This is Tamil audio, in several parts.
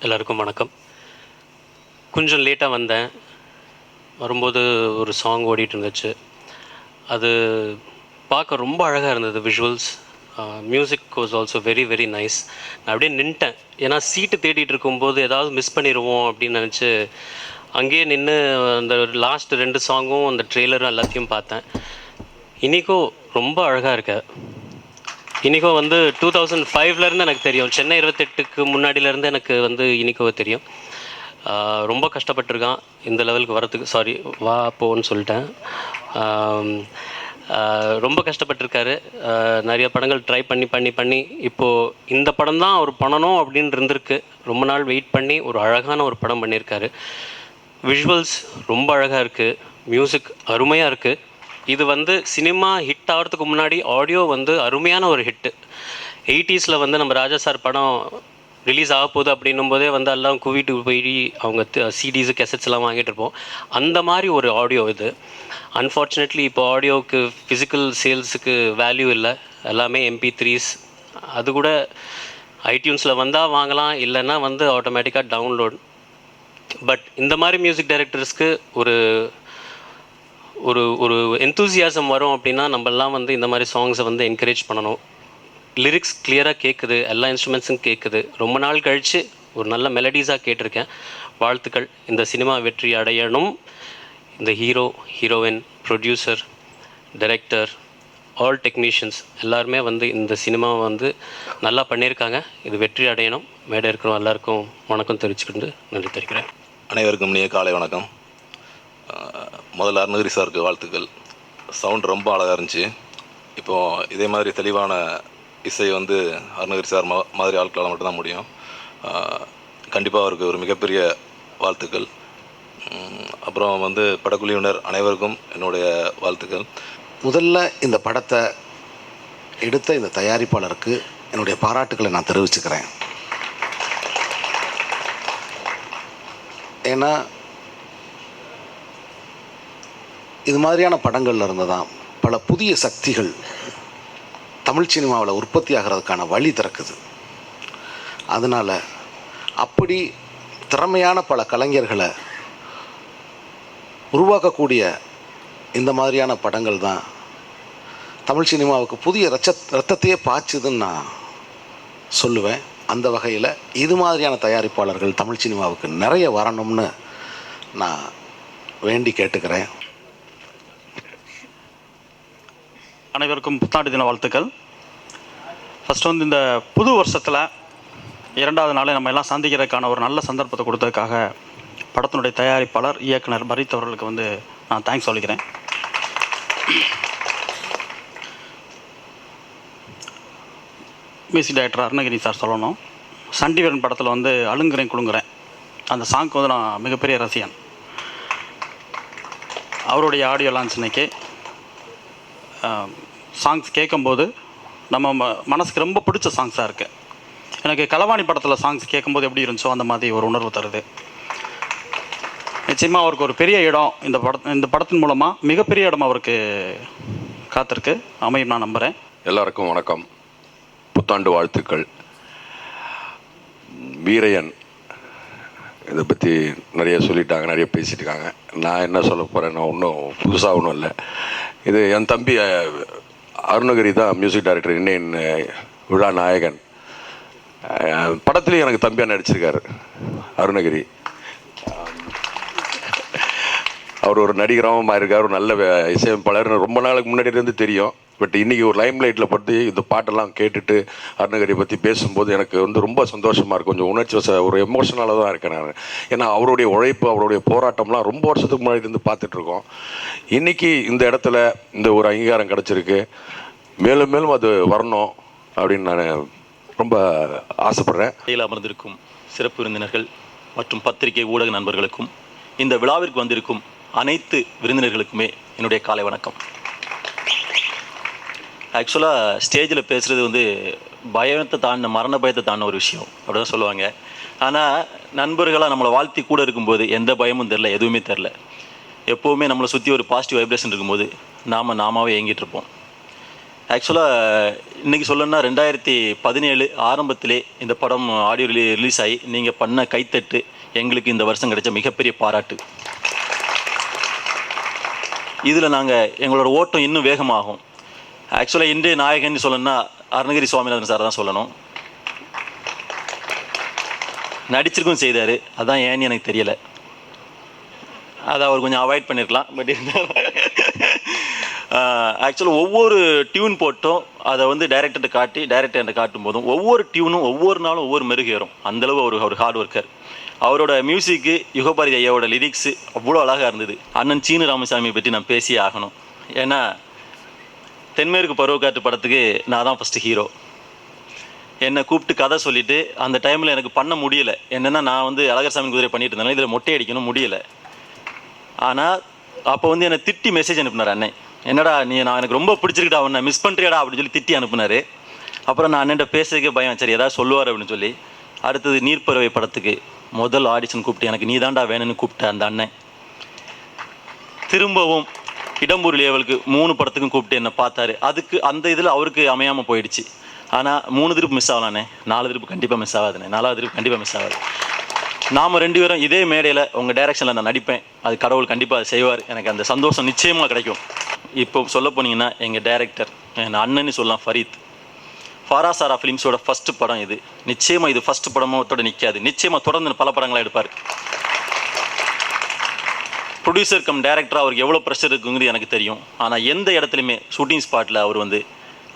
எல்லாருக்கும் வணக்கம். கொஞ்சம் லேட்டாக வந்தேன். வரும்போது ஒரு சாங் ஓடிட்டு இருந்துச்சு. அது பார்க்க ரொம்ப அழகாக இருந்தது. Visuals, music was also very very nice. நான் அப்படியே நின்ட்டேன். ஏன்னா சீட்டு தேடிட்டு இருக்கும்போது ஏதாவது மிஸ் பண்ணிடுவோம் அப்படின்னு நினச்சி அங்கேயே நின்று அந்த லாஸ்ட் 2 சாங்கும் அந்த ட்ரெய்லரும் எல்லாத்தையும் பார்த்தேன். இனிக்கோ ரொம்ப அழகாக இருக்க. இனிக்கோ வந்து 2005லேருந்து எனக்கு தெரியும். சென்னை 28க்கு முன்னாடியிலேருந்து எனக்கு வந்து இனிக்கோவை தெரியும். ரொம்ப கஷ்டப்பட்டுருக்கான் இந்த லெவலுக்கு வரத்துக்கு. சாரி, வா போன்னு சொல்லிட்டேன். ரொம்ப கஷ்டப்பட்டிருக்காரு. நிறைய படங்கள் ட்ரை பண்ணி பண்ணி பண்ணி இப்போது இந்த படம் தான் அவர் பண்ணணும் அப்படின்னு இருந்திருக்கு. ரொம்ப நாள் வெயிட் பண்ணி ஒரு அழகான ஒரு படம் பண்ணியிருக்காரு. விஷுவல்ஸ் ரொம்ப அழகாக இருக்குது. மியூசிக் அருமையாக இருக்குது. இது வந்து சினிமா ஹிட் ஆகிறதுக்கு முன்னாடி ஆடியோ வந்து அருமையான ஒரு ஹிட்டு. 80ஸில் வந்து நம்ம ராஜா சார் படம் ரிலீஸ் ஆக போகுது அப்படின்னும் போதே வந்து எல்லாம் குவிட்டு போய் அவங்க சிடிஸு கெசட்ஸ் எல்லாம் வாங்கிட்டு இருப்போம். அந்த மாதிரி ஒரு ஆடியோ இது. அன்ஃபார்ச்சுனேட்லி இப்போ ஆடியோவுக்கு ஃபிசிக்கல் சேல்ஸுக்கு வேல்யூ இல்லை. எல்லாமே MP3s. அது கூட ஐடியூன்ஸில் வந்தால் வாங்கலாம், இல்லைன்னா வந்து ஆட்டோமேட்டிக்காக டவுன்லோட். பட் இந்த மாதிரி மியூசிக் டைரக்டர்ஸ்க்கு ஒரு ஒரு ஒரு எந்தூசியாசம் வரும் அப்படின்னா நம்மெல்லாம் வந்து இந்த மாதிரி சாங்ஸை வந்து என்கரேஜ் பண்ணணும். லிரிக்ஸ் கிளியராக கேட்குது, எல்லா இன்ஸ்ட்ருமெண்ட்ஸும் கேட்குது. ரொம்ப நாள் கழித்து ஒரு நல்ல மெலடிஸாக கேட்டிருக்கேன். வாழ்த்துக்கள். இந்த சினிமா வெற்றி அடையணும். இந்த hero, heroine, producer, director, all technicians எல்லாருமே வந்து இந்த சினிமாவை வந்து நல்லா பண்ணியிருக்காங்க. இது வெற்றி அடையணும். மேடை இருக்கிறோம் எல்லாருக்கும் வணக்கம் தெரிவிச்சுக்கிட்டு நன்றி தெரிவிக்கிறேன். அனைவருக்கும் இனிய காலை வணக்கம். முதல்ல அருணகிரி சாருக்கு வாழ்த்துக்கள். சவுண்ட் ரொம்ப அழகாக இருந்துச்சு. இப்போது இதே மாதிரி தெளிவான இசை வந்து அருணகிரி சார் மாதிரி ஆட்களால் மட்டும்தான் முடியும். கண்டிப்பாக அவருக்கு ஒரு மிகப்பெரிய வாழ்த்துக்கள். அப்புறம் வந்து படக்குழுவினர் அனைவருக்கும் என்னுடைய வாழ்த்துக்கள். முதல்ல இந்த படத்தை எடுத்த இந்த தயாரிப்பாளருக்கு என்னுடைய பாராட்டுக்களை நான் தெரிவிச்சுக்கிறேன். ஏன்னா இது மாதிரியான படங்கள்ல இருந்து தான் பல புதிய சக்திகள் தமிழ் சினிமாவில் உற்பத்தி ஆகிறதுக்கான வழி திறக்குது. அதனால் அப்படி திறமையான பல கலைஞர்களை உருவாக்கக்கூடிய இந்த மாதிரியான படங்கள் தான் தமிழ் சினிமாவுக்கு புதிய ரத்தத்தையே பாய்ச்சுதுன்னு நான் சொல்லுவேன். அந்த வகையில் இது மாதிரியான தயாரிப்பாளர்கள் தமிழ் சினிமாவுக்கு நிறைய வரணும்னு நான் வேண்டி கேட்டுக்கிறேன். அனைவருக்கும் புத்தாண்டு தின வாழ்த்துக்கள். ஃபஸ்ட்டு வந்து இந்த புது வருஷத்தில் 2வது நாளை நம்ம எல்லாம் சந்திக்கிறதுக்கான ஒரு நல்ல சந்தர்ப்பத்தை கொடுத்ததுக்காக படத்தினுடைய தயாரிப்பாளர், இயக்குனர் பரித் அவர்களுக்கு வந்து நான் தேங்க்ஸ் சொல்லிக்கிறேன். மியூசிக் டைரக்டர் அருணகிரி சார் சொல்லணும். சண்டிவரன் படத்தில் வந்து அழுங்குறேன் குழுங்குறேன் அந்த சாங்க்கு வந்து நான் மிகப்பெரிய ரசிகன். அவருடைய ஆடியோ லான்ச் இன்னைக்கு சாங்ஸ் கேட்கும்போது நம்ம மனசுக்கு ரொம்ப பிடிச்ச சாங்ஸாக இருக்குது. எனக்கு களவாணி படத்தில் சாங்ஸ் கேட்கும்போது எப்படி இருந்துச்சோ அந்த மாதிரி ஒரு உணர்வு தருது. நிச்சயமாக அவருக்கு ஒரு பெரிய இடம் இந்த படத்தின் மூலமாக மிகப்பெரிய இடம் அவருக்கு காத்திருக்கு, அமையும் நான் நம்புகிறேன். எல்லாருக்கும் வணக்கம், புத்தாண்டு வாழ்த்துக்கள். வீரையன் இதை பற்றி நிறைய சொல்லிட்டாங்க, நிறைய பேசிட்டுருக்காங்க. நான் என்ன சொல்ல போகிறேன்னா ஒன்றும் புதுசாக ஒன்றும் இல்லை. இது என் தம்பி அருணகிரி தான் மியூசிக் டைரக்டர், இன்னின் விழா நாயகன். படத்துலேயும் எனக்கு தம்பியாக நடிச்சிருக்காரு அருணகிரி. அவர் ஒரு நடிகராகவும் மாறியிருக்கார், ஒரு நல்ல இசையமைப்பாளர். ரொம்ப நாளுக்கு முன்னாடி இருந்து தெரியும். பட் இன்றைக்கி ஒரு லைம் லைட்டில் பற்றி இந்த பாட்டெல்லாம் கேட்டுட்டு அருணகிரி பற்றி பேசும்போது எனக்கு வந்து ரொம்ப சந்தோஷமாக இருக்கும். கொஞ்சம் உணர்ச்சி ஒரு எமோஷனலாக தான் இருக்கேன் நான். ஏன்னா அவருடைய உழைப்பு, அவருடைய போராட்டம்லாம் ரொம்ப வருஷத்துக்கு முன்னாடி இருந்து பார்த்துட்ருக்கோம். இன்றைக்கி இந்த இடத்துல இந்த ஒரு அங்கீகாரம் கிடச்சிருக்கு. மேலும் மேலும் அது வரணும் அப்படின்னு நான் ரொம்ப ஆசைப்பட்றேன். இடையில் அமர்ந்திருக்கும் சிறப்பு விருந்தினர்கள் மற்றும் பத்திரிகை ஊடக நண்பர்களுக்கும் இந்த விழாவிற்கு வந்திருக்கும் அனைத்து விருந்தினர்களுக்குமே என்னுடைய காலை வணக்கம். ஆக்சுவலாக ஸ்டேஜில் பேசுகிறது வந்து பயத்தை தாண்டின, மரண பயத்தை தாண்டின ஒரு விஷயம் அப்படி தான் சொல்லுவாங்க. ஆனால் நண்பர்களாக நம்மளை வாழ்த்தி கூட இருக்கும்போது எந்த பயமும் தெரில, எதுவுமே தெரில. எப்போவுமே நம்மளை சுற்றி ஒரு பாசிட்டிவ் வைப்ரேஷன் இருக்கும்போது நாமாவே இயங்கிட்டு இருப்போம். ஆக்சுவலாக இன்றைக்கி சொல்லணும்னா 2017 ஆரம்பத்திலே இந்த படம் ஆடியோ ரிலீஸ் ஆகி நீங்கள் பண்ண கைத்தட்டு எங்களுக்கு இந்த வருஷம் கிடைச்ச மிகப்பெரிய பாராட்டு. இதில் நாங்கள் எங்களோட ஓட்டம் இன்னும் வேகமாகும். ஆக்சுவலாக இன்றைய நாயகன் சொல்லணும்னா அருணகிரி சுவாமிநாதன் சார் தான் சொல்லணும். நடிச்சிருக்கும் செய்தார், அதான் ஏன்னு எனக்கு தெரியலை, அதை அவர் கொஞ்சம் அவாய்ட் பண்ணியிருக்கலாம். பட் ஆக்சுவலாக ஒவ்வொரு டியூன் போட்டும் அதை வந்து டைரக்டர்கிட்ட காட்டும் போதும் ஒவ்வொரு டியூனும் ஒவ்வொரு நாளும் ஒவ்வொரு மெருகேறும். அந்தளவு ஒரு ஹார்ட் ஒர்க்கர். அவரோட மியூசிக்கு, யுகபாரதி ஐயாவோட லிரிக்ஸு அவ்வளோ அழகாக இருந்தது. அண்ணன் சீனு ராமசாமியை பற்றி நான் பேசியே ஆகணும். ஏன்னா தென்மேற்கு பருவக்காற்று படத்துக்கு நான் தான் ஃபஸ்ட்டு ஹீரோ. என்னை கூப்பிட்டு கதை சொல்லிவிட்டு அந்த டைமில் எனக்கு பண்ண முடியலை. என்னென்னா நான் வந்து அழகர் சாமி குதிரை பண்ணிட்டு இருந்தேன், இதில் மொட்டை அடிக்கணும் முடியலை. ஆனால் அப்போ வந்து என்னை திட்டி மெசேஜ் அனுப்புனார் அண்ணன். என்னடா நான் எனக்கு ரொம்ப பிடிச்சிருக்கிட்டா, அவனை மிஸ் பண்ணுறியாடா அப்படின்னு சொல்லி திட்டி அனுப்புனார். அப்புறம் நான் அண்ணன்ட்ட பேசுறதுக்கே பயம், சரி ஏதாவது சொல்லுவார் அப்படின்னு சொல்லி. அடுத்தது நீர்ப்பறவை படத்துக்கு முதல் ஆடிஷன் கூப்பிட்டு எனக்கு நீ தாண்டா வேணும்னு கூப்பிட்ட அந்த அண்ணன். திரும்பவும் இடம்பூர் லேவலுக்கு 3 படத்துக்கும் கூப்பிட்டு என்னை பார்த்தாரு. அதுக்கு அந்த இதில் அவருக்கு அமையாமல் போயிடுச்சு. ஆனால் 3 திருப்பு மிஸ் ஆகலாண்ணே, 4 திருப்பு கண்டிப்பாக மிஸ் ஆகாதுண்ணே, 4வது திருப்பு கண்டிப்பாக மிஸ் ஆகாது. நாம் 2 பேரும் இதே மேடையில் உங்கள் டைரக்ஷனில் நான் நடிப்பேன், அது கடவுள் கண்டிப்பாக அதை செய்வார். எனக்கு அந்த சந்தோஷம் நிச்சயமாக கிடைக்கும். இப்போ சொல்ல போனீங்கன்னா எங்கள் டைரக்டர் என் அண்ணன்னு சொல்லலாம், ஃபரீத். ஃபாராசாரா ஃபிலிம்ஸோட ஃபஸ்ட்டு படம் இது. நிச்சயமாக இது ஃபஸ்ட்டு படமோட நிற்காது, நிச்சயமாக தொடர்ந்து பல படங்களாக எடுப்பார். ப்ரொடியூசர் கம் டைரக்டராக அவருக்கு எவ்வளோ ப்ரெஷர் இருக்குங்கிறது எனக்கு தெரியும். ஆனால் எந்த இடத்துலையுமே ஷூட்டிங் ஸ்பாட்டில் அவர் வந்து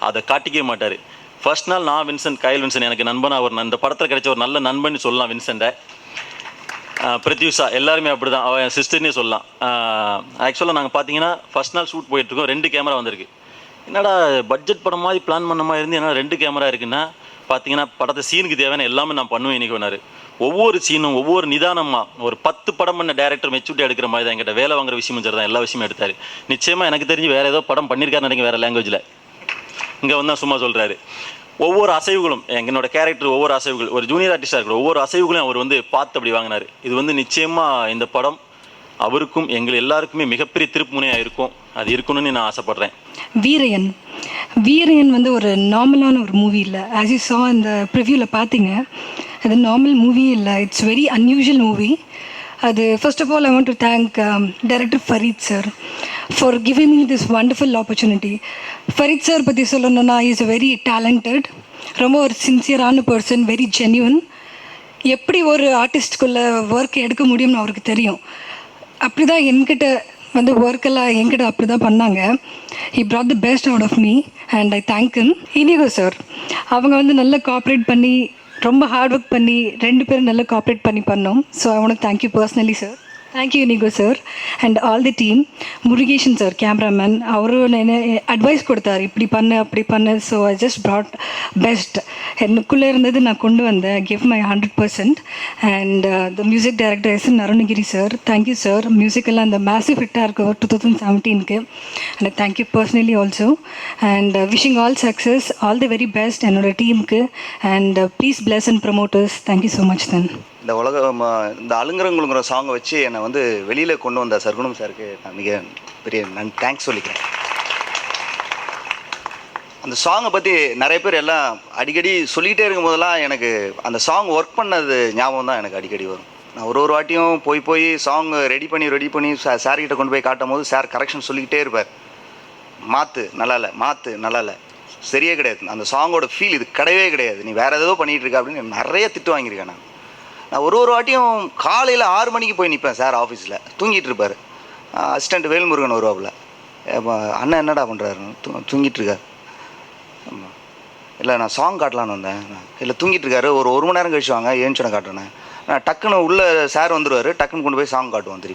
அதை காட்டிக்கவே மாட்டார். ஃபர்ஸ்ட் நாள் நான் வின்சென்ட், கயல் வின்சென்ட் எனக்கு நண்பனாக அவர் இந்த படத்தில் கிடைச்ச ஒரு நல்ல நண்பன்னு சொல்லலாம் வின்சென்ட்டை. பிரத்யூஷா எல்லாருமே அப்படி தான், அவன் சிஸ்டர்னே சொல்லலாம். ஆக்சுவலாக நாங்கள் பார்த்தீங்கன்னா ஃபஸ்ட் நாள் ஷூட் போயிட்டுருக்கோம், 2 கேமரா வந்திருக்கு. என்னடா பட்ஜெட் படம் மாதிரி பிளான் பண்ண மாதிரி இருந்து, என்ன 2 கேமரா இருக்குன்னா பார்த்தீங்கன்னா படத்தை சீனுக்கு தேவையான எல்லாமே நான் பண்ணுவேன் இன்றைக்கி வேணார். ஒவ்வொரு சீனும் ஒவ்வொரு நிதானமாக ஒரு 10 படம் பண்ண டேரக்டர் மெச்சூரிட்டி எடுக்கிற மாதிரி தான் என்கிட்ட வேலை வாங்குற விஷயமும் சரி தான், எல்லா விஷயமும் எடுத்தார். நிச்சயமாக எனக்கு தெரிஞ்சு வேறு ஏதோ படம் பண்ணியிருக்காருன்னு நினைக்கிறேன் வேறு லாங்குவேஜில். இங்கே வந்தால் சும்மா சொல்கிறாரு. ஒவ்வொரு அசைவுகளும் என்னோட கேரக்டர், ஒவ்வொரு அசைவுகள் ஒரு ஜூனியர் ஆர்டிஸ்டாக இருக்கிற ஒவ்வொரு அசைவுகளையும் அவர் வந்து பார்த்து அப்படி வாங்கினார். இது வந்து நிச்சயமாக இந்த படம் அவருக்கும் எங்கள் எல்லாருக்குமே மிகப்பெரிய திருப்புமுனையாக இருக்கும். அது இருக்கணும்னு நான் ஆசைப்பட்றேன். வீரன் வந்து ஒரு நார்மலான ஒரு மூவி இல்லை. ஆஸ் யூ சா இந்த ப்ரிவ்யூவில் பார்த்தீங்க, அது நார்மல் மூவி இல்லை, இட்ஸ் வெரி அன்யூஷுவல் மூவி. அது first of all I want to thank director Fareed sir for giving me this wonderful opportunity. Fareed sir பற்றி சொல்லணுன்னா இஸ் அ வெரி டேலண்டட், ரொம்ப ஒரு சின்சியரான பர்சன், வெரி ஜென்யூன். எப்படி ஒரு ஆர்டிஸ்ட்குள்ளே ஒர்க் எடுக்க முடியும்னு அவருக்கு தெரியும். அப்படி தான் என்கிட்ட வந்து ஒர்க்கெல்லாம் என்கிட்ட அப்படி தான் பண்ணாங்க. He brought the best out of me and I thank him. Inigo sir அவங்க வந்து நல்லா கோஆப்ரேட் பண்ணி ரொம்ப ஹார்ட் ஒர்க் பண்ணி 2 பேரும் நல்லா கோஆப்ரேட் பண்ணி பண்ணோம். So I want to thank you personally sir. Thank you Inigo sir and all the team. Murugeshan sir cameraman, அவரும் என்ன அட்வைஸ் கொடுத்தார், இப்படி பண்ணு அப்படி பண்ணு. So I just brought best, எனக்குள்ளே இருந்தது நான் கொண்டு வந்தேன், give my 100%. And the music director S N. Arunagiri sir, thank you sir. மியூசிக்கெல்லாம் அந்த மேசிவ் ஹிட்டாக இருக்கும் 2017க்கு. And thank you personally also. And wishing all success, all the very best என்னோட டீமுக்கு. And please plus and promoters. Thank you so much தென். இந்த அலுங்குறங்குளுங்கிற சாங்கை வச்சு என்னை வந்து வெளியில் கொண்டு வந்த சர்க்குணம் சாருக்கு நான் மிக பெரிய தேங்க்ஸ் சொல்லிக்கிறேன். அந்த சாங்கை பற்றி நிறைய பேர் எல்லாம் அடிக்கடி சொல்லிகிட்டே இருக்கும் போதெல்லாம் எனக்கு அந்த சாங் ஒர்க் பண்ணது ஞாபகம் தான் எனக்கு அடிக்கடி வரும். நான் ஒரு வாட்டியும் போய் சாங் ரெடி பண்ணி சார்கிட்ட கொண்டு போய் காட்டும் போது சார் கரெக்ஷன் சொல்லிக்கிட்டே இருப்பார். மாற்று நல்லா இல்லை சரியே கிடையாது, அந்த சாங்கோட ஃபீல் இது கிடையவே கிடையாது, நீ வேறு ஏதோ பண்ணிகிட்டு இருக்க அப்படின்னு நிறைய திட்டு வாங்கியிருக்கேன். நான் ஒரு வாட்டியும் காலையில் 6 மணிக்கு போய் நிற்பேன் சார் ஆஃபீஸில், தூங்கிட்டு இருப்பார். அசிஸ்டண்ட் வேல்முருகன் வருவாப்புல, அண்ணன் என்னடா பண்ணுறாரு, தூங்கிட்டு இருக்கார். ஆமாம், இல்லை நான் சாங் காட்டலான்னு வந்தேன், இல்லை தூங்கிட்டு இருக்காரு, ஒரு 1 மணி நேரம் கழிச்சு வாங்க ஏன்ச்சோட காட்டுறேன். நான் டக்குன்னு உள்ளே சார் வந்துடுவார், டக்குன்னு கொண்டு போய் சாங் காட்டுவோம்.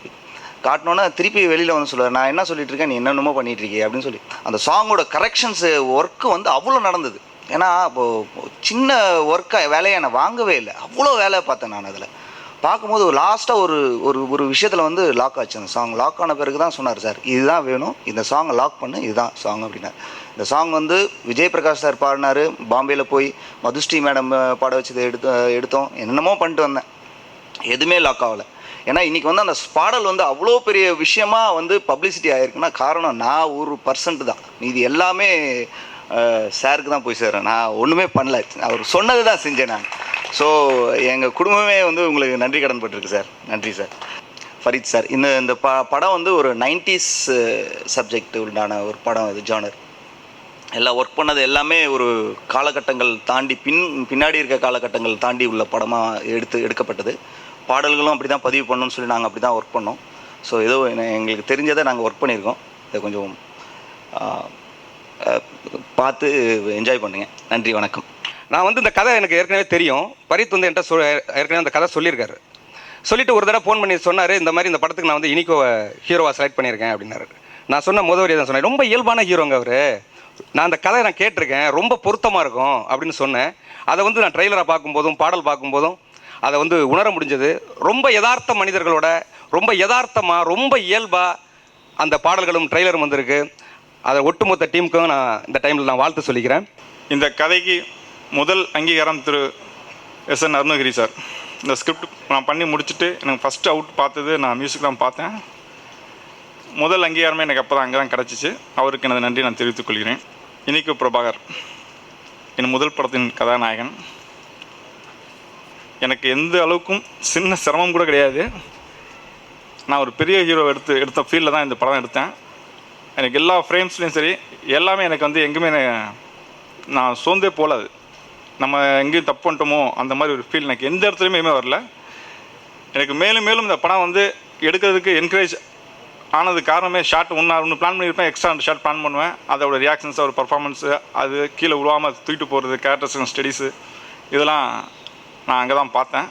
காட்டினோன்னா திருப்பி வெளியில் வந்து சொல்லுவார், நான் என்ன சொல்லிட்டு இருக்கேன், நீ என்னென்னமோ பண்ணிகிட்டு இருக்கே அப்படின்னு சொல்லி. அந்த சாங்கோட கரெக்ஷன்ஸு ஒர்க்கு வந்து அவ்வளோ நடந்தது. ஏன்னா இப்போது சின்ன ஒர்க்காக வேலையை நான் வாங்கவே இல்லை, அவ்வளோ வேலையை பார்த்தேன் நான். அதில் பார்க்கும்போது லாஸ்ட்டாக ஒரு விஷயத்தில் வந்து லாக் ஆச்சு. அந்த சாங் லாக் ஆன பிறகு தான் சொன்னார் சார், இதுதான் வேணும், இந்த சாங்கை லாக் பண்ணு, இதுதான் சாங் அப்படின்னார். இந்த சாங் வந்து விஜய் பிரகாஷ் சார் பாடினார். பாம்பேயில் போய் மதுஸ்ரீ மேடம் பாட வச்சதை எடுத்தோம், என்னென்னமோ பண்ணிட்டு வந்தேன், எதுவுமே லாக் ஆகலை. ஏன்னா இன்றைக்கி வந்து அந்த பாடல் வந்து அவ்வளோ பெரிய விஷயமாக வந்து பப்ளிசிட்டி ஆகிருக்குன்னா காரணம் நான் 1% தான், இது எல்லாமே சாருக்கு தான் போய் சேரும். நான் ஒன்றுமே பண்ணல, அவர் சொன்னது தான் செஞ்சேன் நான். ஸோ எங்கள் குடும்பமே வந்து உங்களுக்கு நன்றி கடன் பட்டிருக்கு சார். நன்றி சார். ஃபரீத் சார், இந்த படம் வந்து ஒரு 90s சப்ஜெக்ட் உண்டான ஒரு படம். இது ஜானர் எல்லாம் ஒர்க் பண்ணது எல்லாமே ஒரு காலகட்டங்கள் தாண்டி பின்னாடி இருக்க காலகட்டங்கள் தாண்டி உள்ள படமாக எடுக்கப்பட்டது. பாடல்களும் அப்படி தான் பதிவு பண்ணணும்னு சொல்லி நாங்கள் அப்படி தான் ஒர்க் பண்ணோம். ஸோ ஏதோ எங்களுக்கு தெரிஞ்சதை நாங்கள் ஒர்க் பண்ணியிருக்கோம். இதை கொஞ்சம் பார்த்து என்ஜாய் பண்ணுங்க. நன்றி, வணக்கம். நான் வந்து இந்த கதை எனக்கு ஏற்கனவே தெரியும். பரீத் வந்து என்கிட்ட ஏற்கனவே அந்த கதை சொல்லியிருக்காரு. சொல்லிவிட்டு ஒரு தடவை ஃபோன் பண்ணி சொன்னார், இந்த மாதிரி இந்த படத்துக்கு நான் வந்து இனிக்கோவை ஹீரோவாக செலக்ட் பண்ணியிருக்கேன் அப்படின்னாரு. நான் சொன்ன முதல் தான் சொன்னேன், ரொம்ப இயல்பான ஹீரோங்க அவர், நான் அந்த கதையை நான் கேட்டிருக்கேன், ரொம்ப பொருத்தமாக இருக்கும் அப்படின்னு சொன்னேன். அதை வந்து நான் ட்ரெய்லரை பார்க்கும்போதும் பாடல் பார்க்கும்போதும் அதை வந்து உணர முடிஞ்சது. ரொம்ப யதார்த்த மனிதர்களோட ரொம்ப யதார்த்தமாக ரொம்ப இயல்பாக அந்த பாடல்களும் ட்ரெய்லரும் வந்திருக்கு. அதை ஒட்டுமொத்த டீமுக்கும் நான் இந்த டைமில் நான் வாழ்த்து சொல்லிக்கிறேன். இந்த கதைக்கு முதல் அங்கீகாரம் திரு எஸ்என் அருணகிரி சார். இந்த ஸ்கிரிப்ட் நான் பண்ணி முடிச்சுட்டு எனக்கு ஃபஸ்ட்டு அவுட் பார்த்தது நான் மியூசிக் தான் பார்த்தேன். முதல் அங்கீகாரமே எனக்கு அப்போ தான் அங்கே தான் கிடச்சிச்சு. அவருக்கு எனது நன்றி நான் தெரிவித்துக் கொள்கிறேன். இனிக்கு பிரபாகர் என் முதல் படத்தின் கதாநாயகன். எனக்கு எந்த அளவுக்கும் சின்ன சிரமம் கூட கிடையாது. நான் ஒரு பெரிய ஹீரோ எடுத்த ஃபீல்டில் தான் இந்த படம் எடுத்தேன். எனக்கு எல்லா ஃப்ரேம்ஸ்லேயும் சரி எல்லாமே எனக்கு வந்து எங்கேயுமே நான் சோர்ந்தே போகலாது. நம்ம எங்கேயும் தப்பு பண்ணிட்டோமோ அந்த மாதிரி ஒரு ஃபீல் எனக்கு எந்த இடத்துலையுமே வரல. எனக்கு மேலும் மேலும் இந்த படம் வந்து எடுக்கிறதுக்கு என்கரேஜ் ஆனது காரணமே ஷார்ட் ஒன்று பிளான் பண்ணியிருப்பேன், எக்ஸ்ட்ரா 2 ஷார்ட் பிளான் பண்ணுவேன். அதோட ரியாக்ஷன்ஸ், ஒரு பர்ஃபார்மன்ஸு, அது கீழே விழுவாமல் தூக்கிட்டு போகிறது, கேரக்டர்ஸ் ஸ்டடீஸு, இதெல்லாம் நான் அங்கே தான் பார்த்தேன்.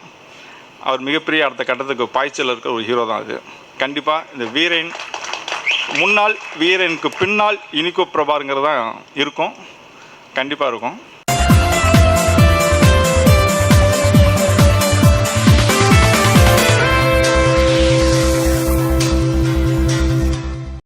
அவர் மிகப்பெரிய அடுத்த கட்டத்துக்கு பாய்ச்சல் இருக்கிற ஒரு ஹீரோ தான் அது. கண்டிப்பாக இந்த வீரன் முன்னாள் வீரனுக்கு பின்னால் இனிக்கோ பிரபாருங்கிறது தான் இருக்கும். கண்டிப்பாக இருக்கும்.